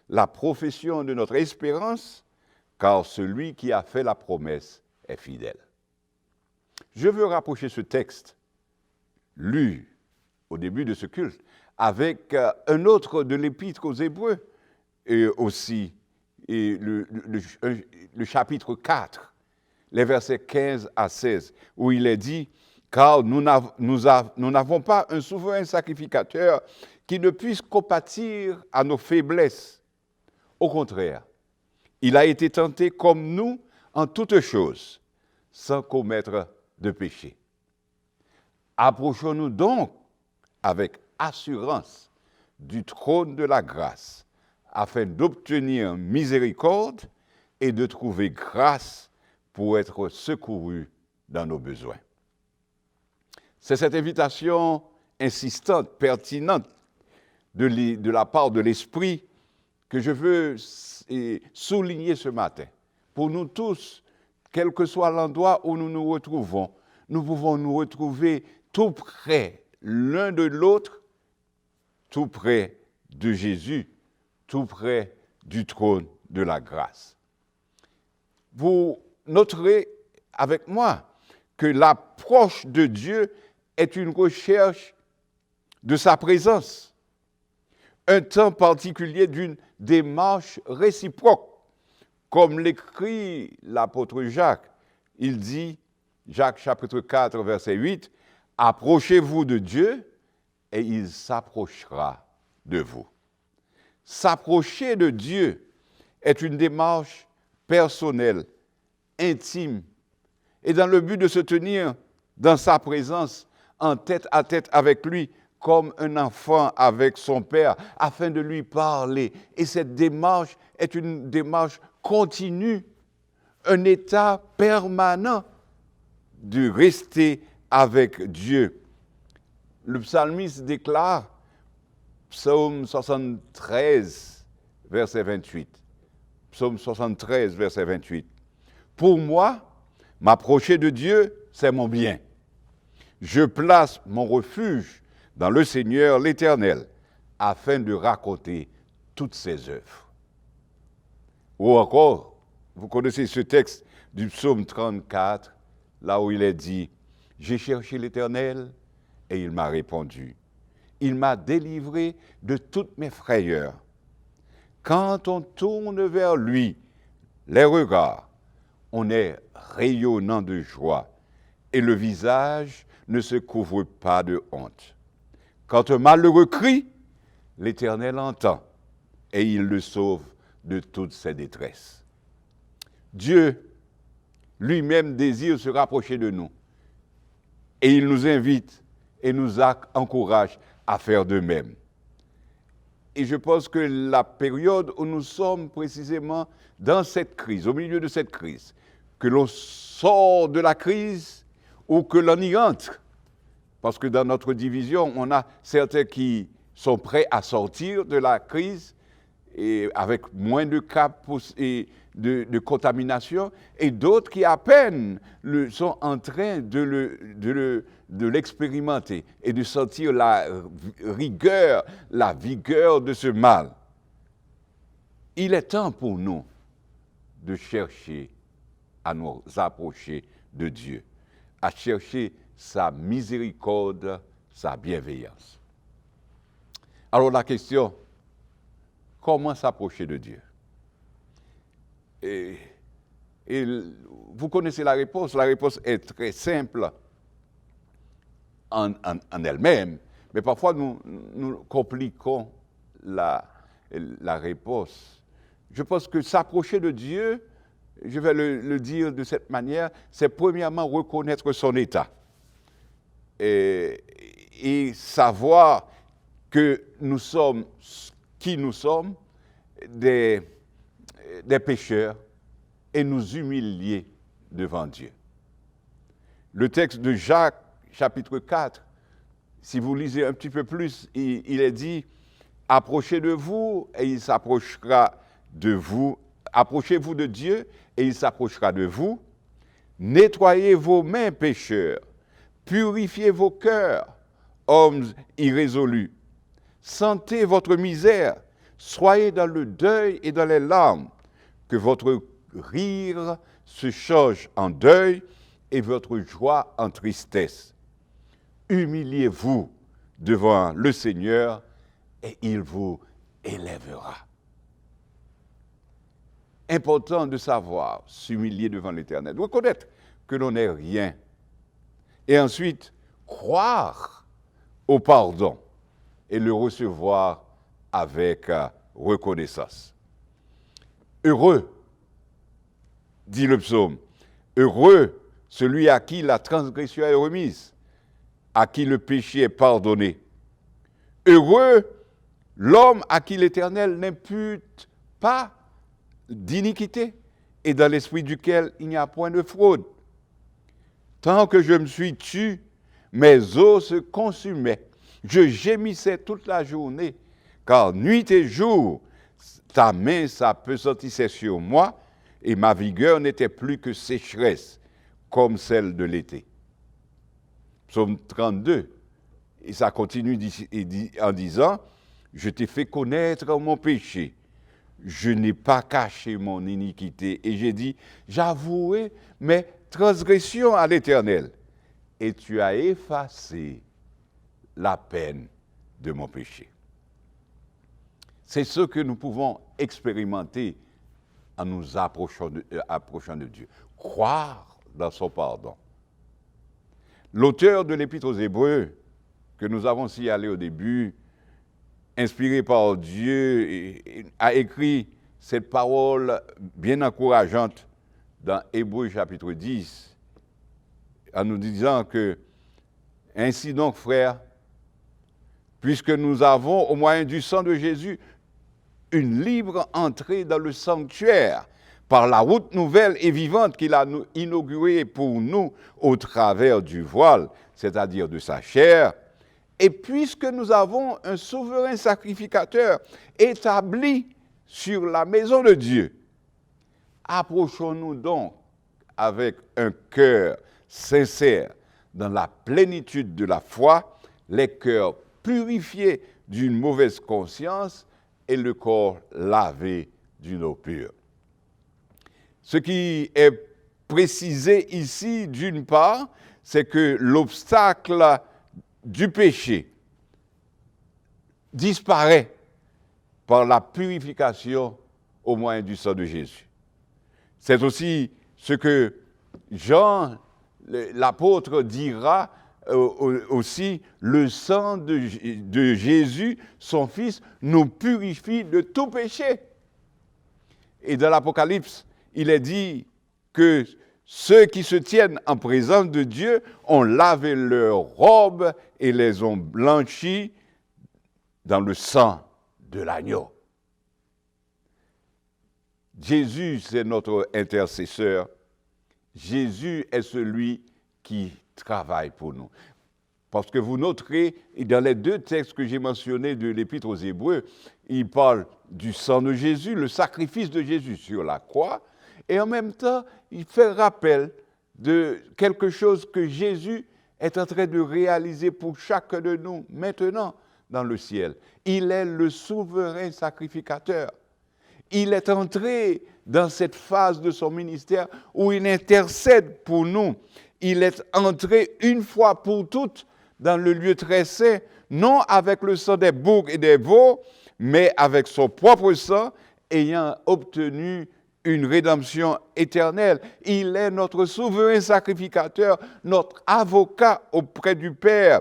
la profession de notre espérance, car celui qui a fait la promesse est fidèle. Je veux rapprocher ce texte, lu au début de ce culte, avec un autre de l'épître aux Hébreux, et aussi le chapitre 4, les versets 15 à 16, où il est dit « Car nous n'avons pas un souverain sacrificateur qui ne puisse compatir à nos faiblesses. Au contraire, il a été tenté comme nous en toutes choses, sans commettre de péché. Approchons-nous donc avec assurance du trône de la grâce, afin d'obtenir miséricorde et de trouver grâce pour être secourus dans nos besoins. » C'est cette invitation insistante, pertinente de la part de l'Esprit que je veux souligner ce matin. Pour nous tous, quel que soit l'endroit où nous nous retrouvons, nous pouvons nous retrouver tout près l'un de l'autre, tout près de Jésus, tout près du trône de la grâce. Vous noterez avec moi que l'approche de Dieu est une recherche de sa présence, un temps particulier d'une démarche réciproque. Comme l'écrit l'apôtre Jacques, il dit, Jacques chapitre 4, verset 8, « Approchez-vous de Dieu et il s'approchera de vous. » S'approcher de Dieu est une démarche personnelle, intime, et dans le but de se tenir dans sa présence, en tête à tête avec lui, comme un enfant avec son père, afin de lui parler. Et cette démarche est une démarche continue, un état permanent de rester avec Dieu. Le psalmiste déclare, Psaume 73, verset 28. Psaume 73, verset 28. « Pour moi, m'approcher de Dieu, c'est mon bien. Je place mon refuge dans le Seigneur l'Éternel, afin de raconter toutes ses œuvres. » Ou encore, vous connaissez ce texte du psaume 34, là où il est dit, « J'ai cherché l'Éternel et il m'a répondu. Il m'a délivré de toutes mes frayeurs. » Quand on tourne vers lui les regards, on est rayonnant de joie et le visage ne se couvre pas de honte. Quand un malheureux crie, l'Éternel entend et il le sauve de toutes ses détresses. Dieu lui-même désire se rapprocher de nous et il nous invite et nous encourage à faire de même. Et je pense que la période où nous sommes précisément dans cette crise, au milieu de cette crise, que l'on sort de la crise ou que l'on y entre, parce que dans notre division, on a certains qui sont prêts à sortir de la crise et avec moins de cas et de contamination, et d'autres qui à peine sont en train de l'expérimenter et de sentir la rigueur, la vigueur de ce mal. Il est temps pour nous de chercher à nous approcher de Dieu, à chercher sa miséricorde, sa bienveillance. Alors la question, comment s'approcher de Dieu? Et vous connaissez la réponse est très simple en elle-même, mais parfois nous compliquons la réponse. Je pense que s'approcher de Dieu, je vais le dire de cette manière, c'est premièrement reconnaître son état et savoir que nous sommes qui nous sommes, des pécheurs, et nous humilier devant Dieu. Le texte de Jacques, chapitre 4, si vous lisez un petit peu plus, il est dit « Approchez de vous, et il s'approchera de vous. Approchez-vous de Dieu, et il s'approchera de vous. Nettoyez vos mains, pécheurs. Purifiez vos cœurs, hommes irrésolus. Sentez votre misère. Soyez dans le deuil et dans les larmes. Que votre rire se change en deuil et votre joie en tristesse. Humiliez-vous devant le Seigneur et il vous élèvera. » Important de savoir s'humilier devant l'Éternel, reconnaître que l'on n'est rien. Et ensuite, croire au pardon et le recevoir avec reconnaissance. Heureux, dit le psaume, heureux celui à qui la transgression est remise, à qui le péché est pardonné. Heureux l'homme à qui l'Éternel n'impute pas d'iniquité et dans l'esprit duquel il n'y a point de fraude. Tant que je me suis tu, mes os se consumaient. Je gémissais toute la journée, car nuit et jour, ta main s'appesantissait sur moi, et ma vigueur n'était plus que sécheresse, comme celle de l'été. Psaume 32, et ça continue en disant, je t'ai fait connaître mon péché, je n'ai pas caché mon iniquité, et j'ai dit, j'avouerai mes transgressions à l'Éternel, et tu as effacé la peine de mon péché. C'est ce que nous pouvons expérimenter en nous approchant de Dieu. Croire dans son pardon. L'auteur de l'Épître aux Hébreux, que nous avons signalé au début, inspiré par Dieu, a écrit cette parole bien encourageante dans Hébreux chapitre 10, en nous disant que, ainsi donc, frères, puisque nous avons, au moyen du sang de Jésus, une libre entrée dans le sanctuaire par la route nouvelle et vivante qu'il a inaugurée pour nous au travers du voile, c'est-à-dire de sa chair. Et puisque nous avons un souverain sacrificateur établi sur la maison de Dieu, approchons-nous donc avec un cœur sincère dans la plénitude de la foi, les cœurs purifiés d'une mauvaise conscience et le corps lavé d'une eau pure. Ce qui est précisé ici, d'une part, c'est que l'obstacle du péché disparaît par la purification au moyen du sang de Jésus. C'est aussi ce que Jean, l'apôtre, dira aussi, le sang de Jésus, son Fils, nous purifie de tout péché. Et dans l'Apocalypse, il est dit que ceux qui se tiennent en présence de Dieu ont lavé leurs robes et les ont blanchis dans le sang de l'agneau. Jésus, c'est notre intercesseur. Jésus est celui qui travaille pour nous. Parce que vous noterez, dans les deux textes que j'ai mentionnés de l'Épître aux Hébreux, il parle du sang de Jésus, le sacrifice de Jésus sur la croix, et en même temps, il fait rappel de quelque chose que Jésus est en train de réaliser pour chacun de nous maintenant dans le ciel. Il est le souverain sacrificateur. Il est entré dans cette phase de son ministère où il intercède pour nous. Il est entré une fois pour toutes dans le lieu très saint, non avec le sang des boucs et des veaux, mais avec son propre sang, ayant obtenu une rédemption éternelle. Il est notre souverain sacrificateur, notre avocat auprès du Père.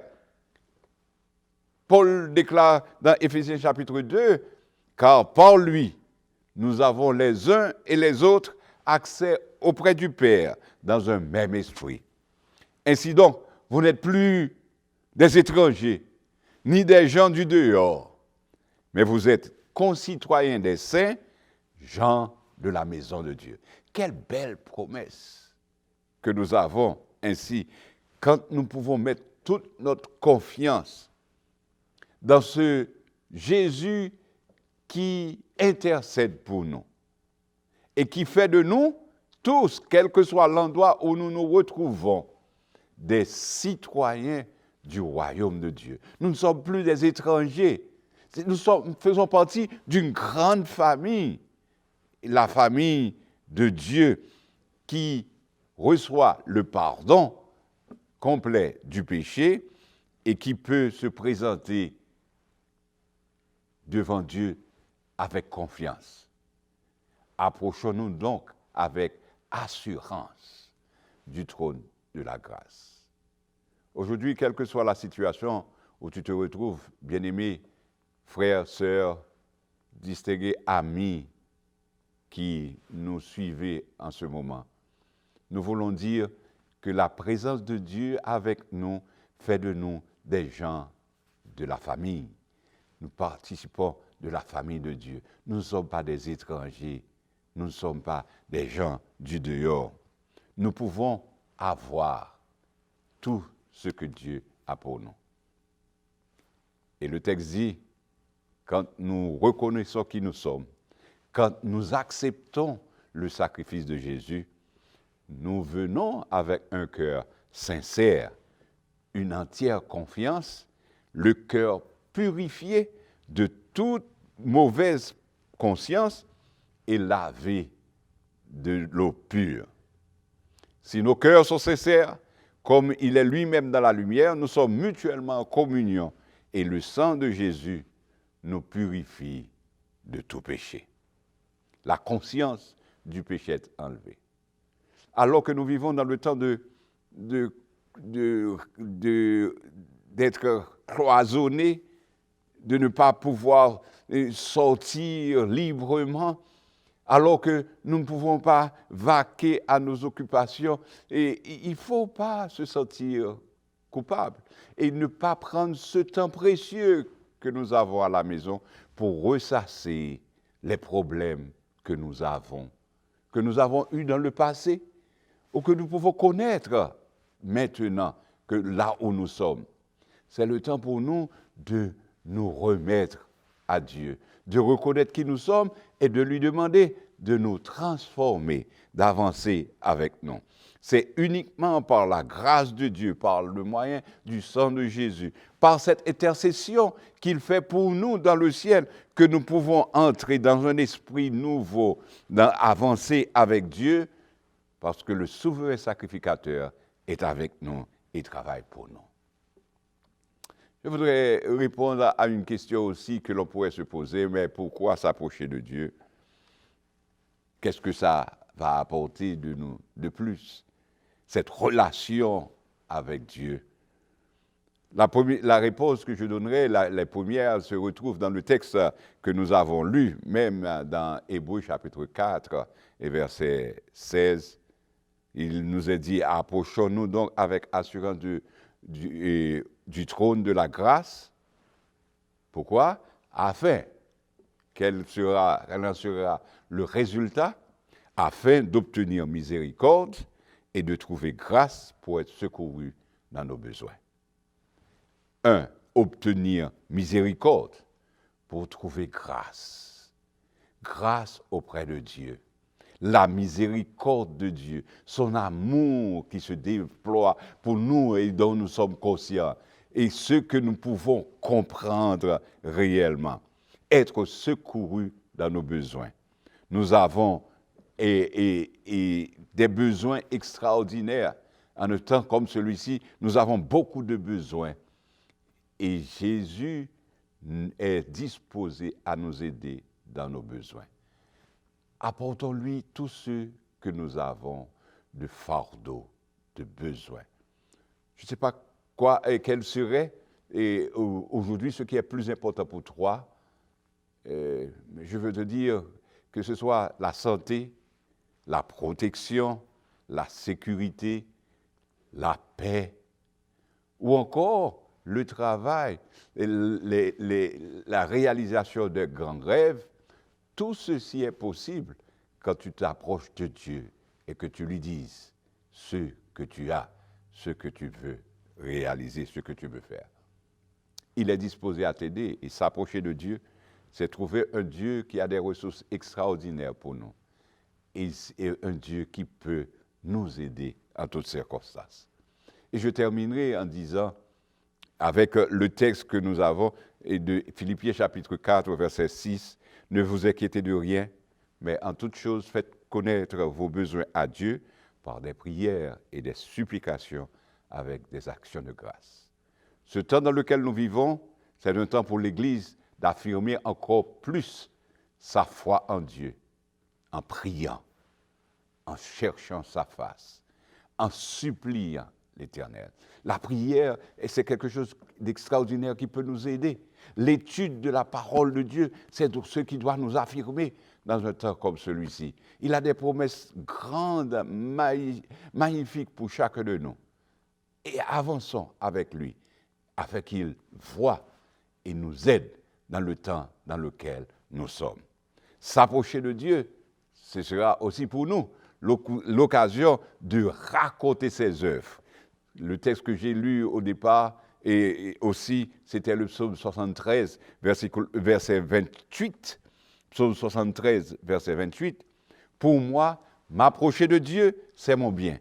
Paul déclare dans Éphésiens chapitre 2, « Car par lui, nous avons les uns et les autres accès auprès du Père dans un même esprit. » Ainsi donc, vous n'êtes plus des étrangers, ni des gens du dehors, mais vous êtes concitoyens des saints, gens de la maison de Dieu. Quelle belle promesse que nous avons ainsi, quand nous pouvons mettre toute notre confiance dans ce Jésus qui intercède pour nous et qui fait de nous tous, quel que soit l'endroit où nous nous retrouvons, des citoyens du royaume de Dieu. Nous ne sommes plus des étrangers. Nous faisons partie d'une grande famille, la famille de Dieu qui reçoit le pardon complet du péché et qui peut se présenter devant Dieu avec confiance. Approchons-nous donc avec assurance du trône de la grâce. Aujourd'hui, quelle que soit la situation où tu te retrouves, bien-aimé, frères, sœurs, distingués amis qui nous suivez en ce moment, nous voulons dire que la présence de Dieu avec nous fait de nous des gens de la famille. Nous participons de la famille de Dieu. Nous ne sommes pas des étrangers, nous ne sommes pas des gens du dehors. Nous pouvons avoir tout ce que Dieu a pour nous. Et le texte dit, quand nous reconnaissons qui nous sommes, quand nous acceptons le sacrifice de Jésus, nous venons avec un cœur sincère, une entière confiance, le cœur purifié de toute mauvaise conscience et lavé de l'eau pure. Si nos cœurs sont sincères, comme il est lui-même dans la lumière, nous sommes mutuellement en communion et le sang de Jésus nous purifie de tout péché. La conscience du péché est enlevée. Alors que nous vivons dans le temps d'être cloisonnés, de ne pas pouvoir sortir librement, alors que nous ne pouvons pas vaquer à nos occupations. Et il ne faut pas se sentir coupable et ne pas prendre ce temps précieux que nous avons à la maison pour ressasser les problèmes que nous avons eus dans le passé ou que nous pouvons connaître maintenant que là où nous sommes. C'est le temps pour nous de nous remettre à Dieu, de reconnaître qui nous sommes et de lui demander de nous transformer, d'avancer avec nous. C'est uniquement par la grâce de Dieu, par le moyen du sang de Jésus, par cette intercession qu'il fait pour nous dans le ciel, que nous pouvons entrer dans un esprit nouveau, avancer avec Dieu, parce que le souverain sacrificateur est avec nous et travaille pour nous. Je voudrais répondre à une question aussi que l'on pourrait se poser, mais pourquoi s'approcher de Dieu? Qu'est-ce que ça va apporter de nous de plus? Cette relation avec Dieu. La réponse que je donnerai, les premières se retrouvent dans le texte que nous avons lu, même dans Hébreux chapitre 4 et verset 16. Il nous est dit, approchons-nous donc avec assurance du trône de la grâce. Pourquoi? Afin quel en sera le résultat, afin d'obtenir miséricorde et de trouver grâce pour être secouru dans nos besoins. 1. Obtenir miséricorde pour trouver grâce. Grâce auprès de Dieu. La miséricorde de Dieu, son amour qui se déploie pour nous et dont nous sommes conscients, et ce que nous pouvons comprendre réellement, être secourus dans nos besoins. Nous avons des besoins extraordinaires. En un temps comme celui-ci, nous avons beaucoup de besoins. Et Jésus est disposé à nous aider dans nos besoins. Apportons-lui tout ce que nous avons de fardeau, de besoin. Je ne sais pas quel serait aujourd'hui ce qui est plus important pour toi. Je veux te dire que ce soit la santé, la protection, la sécurité, la paix, ou encore le travail, la réalisation de grands rêves. Tout ceci est possible quand tu t'approches de Dieu et que tu lui dises ce que tu as, ce que tu veux réaliser, ce que tu veux faire. Il est disposé à t'aider et s'approcher de Dieu, c'est trouver un Dieu qui a des ressources extraordinaires pour nous et un Dieu qui peut nous aider en toutes circonstances. Et je terminerai en disant, avec le texte que nous avons de Philippiens chapitre 4, verset 6, « Ne vous inquiétez de rien, mais en toute chose faites connaître vos besoins à Dieu par des prières et des supplications avec des actions de grâce. » Ce temps dans lequel nous vivons, c'est un temps pour l'Église d'affirmer encore plus sa foi en Dieu, en priant, en cherchant sa face, en suppliant l'Éternel. La prière, c'est quelque chose d'extraordinaire qui peut nous aider. L'étude de la parole de Dieu, c'est ce qui doit nous affirmer dans un temps comme celui-ci. Il a des promesses grandes, magnifiques pour chacun de nous. Et avançons avec lui, afin qu'il voie et nous aide dans le temps dans lequel nous sommes. S'approcher de Dieu, ce sera aussi pour nous l'occasion de raconter ses œuvres. Le texte que j'ai lu au départ, et aussi, c'était le psaume 73, verset 28. Psaume 73, verset 28. Pour moi, m'approcher de Dieu, c'est mon bien.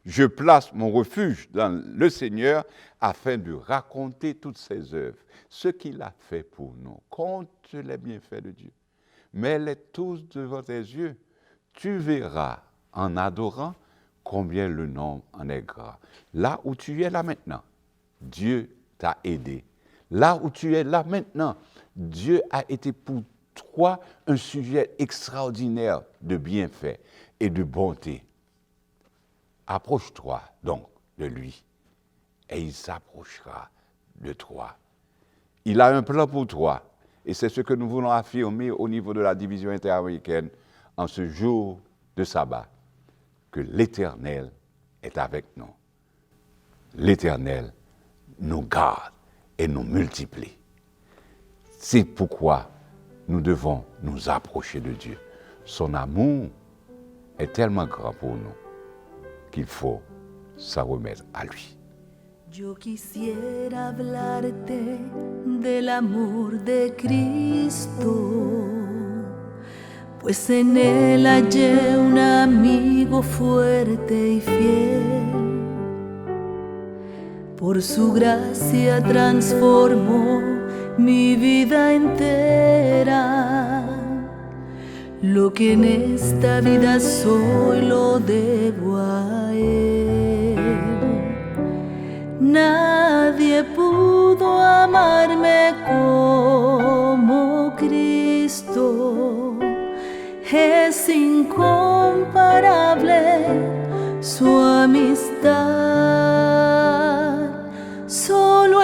Je place mon refuge dans le Seigneur afin de raconter toutes ses œuvres, ce qu'il a fait pour nous. Compte les bienfaits de Dieu. Mets-les tous devant tes yeux. Tu verras en adorant combien le nom en est grand. Là où tu es là maintenant, Dieu t'a aidé. Là où tu es là maintenant, Dieu a été pour toi un sujet extraordinaire de bienfaits et de bonté. Approche-toi donc de lui et il s'approchera de toi. Il a un plan pour toi et c'est ce que nous voulons affirmer au niveau de la division interaméricaine en ce jour de sabbat, que l'Éternel est avec nous. L'Éternel nous garde et nous multiplie. C'est pourquoi nous devons nous approcher de Dieu. Son amour est tellement grand pour nous qu'il faut s'en remettre à lui. Yo quisiera hablarte del amor de Cristo, pues en él hallé un amigo fuerte y fiel. Por su gracia transformó mi vida entera. Lo que en esta vida soy lo debo a él. Nadie pudo amarme como Cristo. Es incomparable su amistad. Solo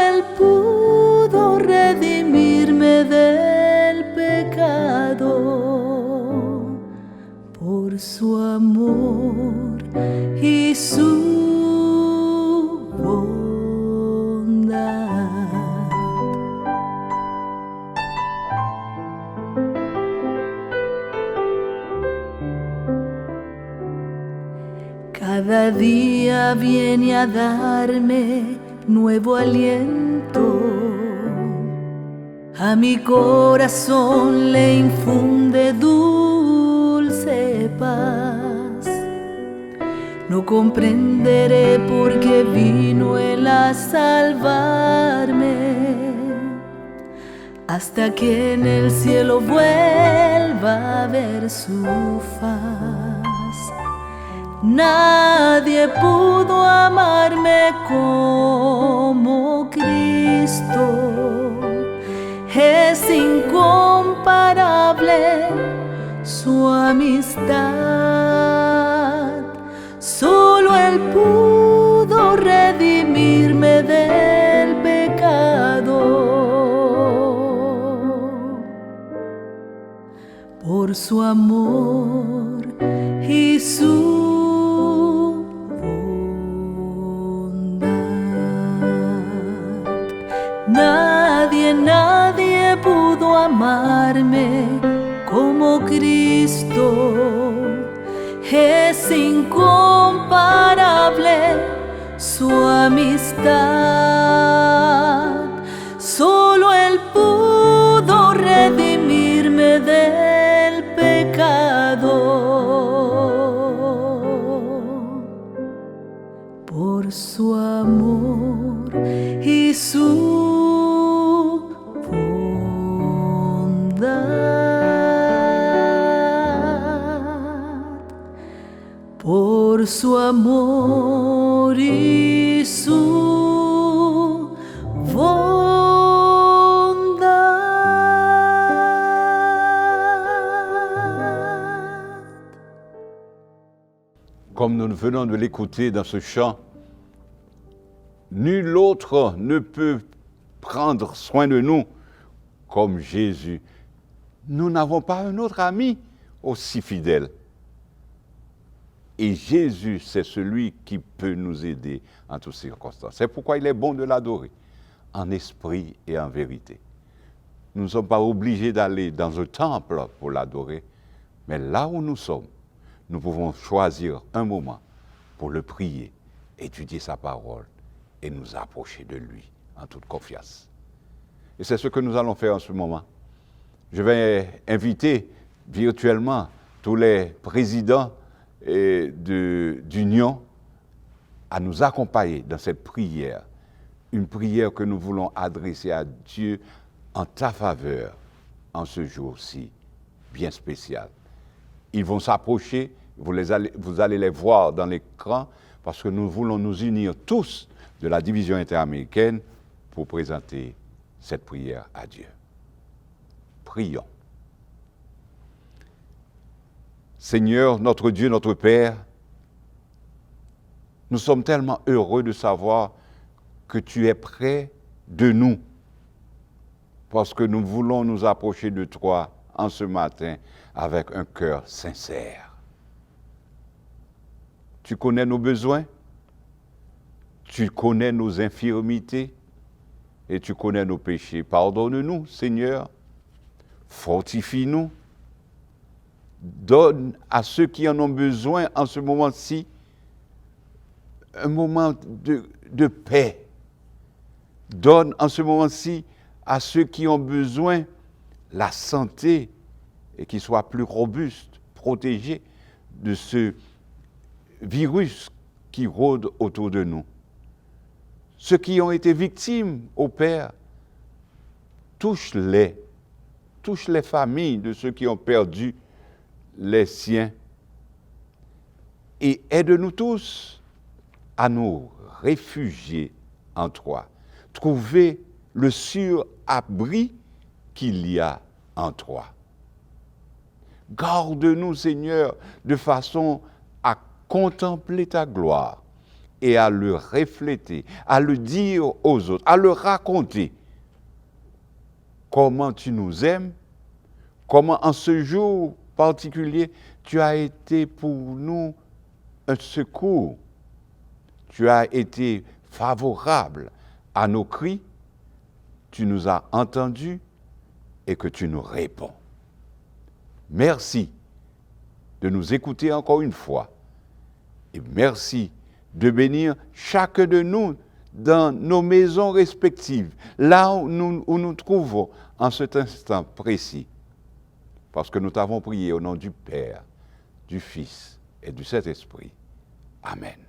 su bondad. Cada día viene a darme nuevo aliento. A mi corazón le infunde dulce paz. No comprenderé por qué vino Él a salvarme, hasta que en el cielo vuelva a ver su faz. Nadie pudo amarme como Cristo. Es incomparable su amistad. Solo Él pudo redimirme del pecado. Por su amor y su Nadie pudo amarme como Cristo. Es incomparable su amistad. Solo Él pudo redimirme del pecado. Por su amor y su por su amor y su bondad. Comme nous venons de l'écouter dans ce chant, nul autre ne peut prendre soin de nous comme Jésus. Nous n'avons pas un autre ami aussi fidèle. Et Jésus, c'est celui qui peut nous aider en toutes circonstances. C'est pourquoi il est bon de l'adorer, en esprit et en vérité. Nous ne sommes pas obligés d'aller dans un temple pour l'adorer, mais là où nous sommes, nous pouvons choisir un moment pour le prier, étudier sa parole et nous approcher de lui en toute confiance. Et c'est ce que nous allons faire en ce moment. Je vais inviter virtuellement tous les présidents d'union à nous accompagner dans cette prière, une prière que nous voulons adresser à Dieu en ta faveur en ce jour-ci bien spécial. Ils vont s'approcher, vous allez les voir dans l'écran parce que nous voulons nous unir tous de la division interaméricaine pour présenter cette prière à Dieu. Prions. Seigneur, notre Dieu, notre Père, nous sommes tellement heureux de savoir que tu es près de nous, parce que nous voulons nous approcher de toi en ce matin avec un cœur sincère. Tu connais nos besoins, tu connais nos infirmités et tu connais nos péchés. Pardonne-nous, Seigneur, fortifie-nous. Donne à ceux qui en ont besoin en ce moment-ci un moment de paix. Donne en ce moment-ci à ceux qui ont besoin la santé et qu'ils soient plus robustes, protégés de ce virus qui rôde autour de nous. Ceux qui ont été victimes, ô Père, touche-les familles de ceux qui ont perdu les siens, et aide-nous tous à nous réfugier en toi, trouver le sur-abri qu'il y a en toi. Garde-nous, Seigneur, de façon à contempler ta gloire et à le refléter, à le dire aux autres, à le raconter comment tu nous aimes, comment en ce jour particulier, tu as été pour nous un secours tu as été favorable à nos cris, tu nous as entendus et que tu nous réponds. Merci de nous écouter encore une fois et merci de bénir chacun de nous dans nos maisons respectives, là où nous trouvons en cet instant précis. Parce que nous t'avons prié au nom du Père, du Fils et du Saint-Esprit. Amen.